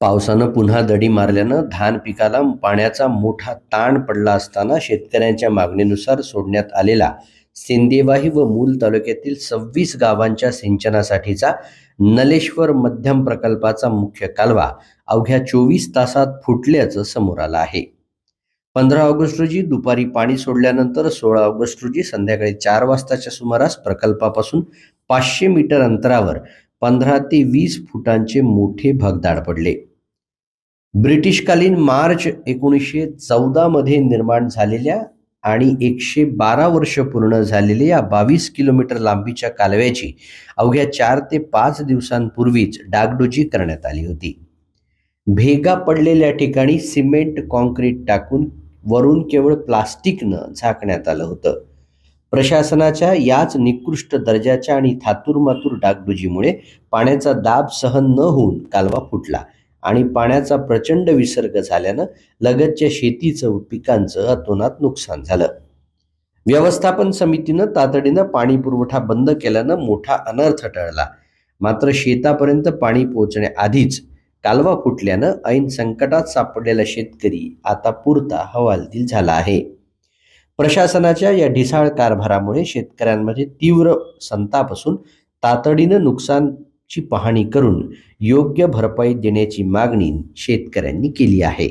पावसानं पुन्हा दडी मारल्यानं धान पिकाला पाण्याचा मोठा ताण पडला असताना शेतकऱ्यांच्या मागणीनुसार सोडण्यात आलेला सिंदेवाही व मूल तालुक्यातील 26 गावांच्या सिंचनासाठीचा नलेश्वर मध्यम प्रकल्पाचा मुख्य कालवा अवघ्या 24 तासात फुटल्याचं समोर आलं आहे. 15 ऑगस्ट रोजी दुपारी पाणी सोडल्यानंतर 16 ऑगस्ट रोजी संध्याकाळी 4 वाजताच्या सुमारास प्रकल्पापासून 500 मीटर अंतरावर 15 ते 20 फुटांचे मोठे भगदाड पडले. ब्रिटिशकालीन मार्च 1914 मध्ये निर्माण झालेल्या आणि 112 वर्ष पूर्ण झालेल्या या 22 किलोमीटर लांबीच्या कालव्याची अवघ्या 4 ते 5 दिवसांपूर्वीच डागडुजी करण्यात आली होती. भेगा पडलेल्या ठिकाणी सिमेंट कॉन्क्रीट टाकून वरून केवळ प्लास्टिकनं झाकण्यात आलं होतं. प्रशासनाच्या याच निकृष्ट दर्जाच्या आणि थातुरमातुर डागडुजीमुळे पाण्याचा दाब सहन न होऊन कालवा फुटला आणि पाण्याचा प्रचंड विसर्ग झाल्यानं लगतच्या शेतीचं व पिकांचं अतोनात नुकसान झालं. व्यवस्थापन समितीनं तातडीनं पाणी पुरवठा बंद केल्यानं मोठा अनर्थ टळला. मात्र शेतापर्यंत पाणी पोहोचण्याआधीच कालवा फुटल्यानं ऐन संकटात सापडलेला शेतकरी आता पुरता हवालदिल झाला आहे. प्रशासनाच्या या ढिसाळ कारभारामुळे शेतकऱ्यांमध्ये तीव्र संताप असून तातडीनं नुकसानीची पाहणी करून योग्य भरपाई देण्याची मागणी शेतकऱ्यांनी केली आहे.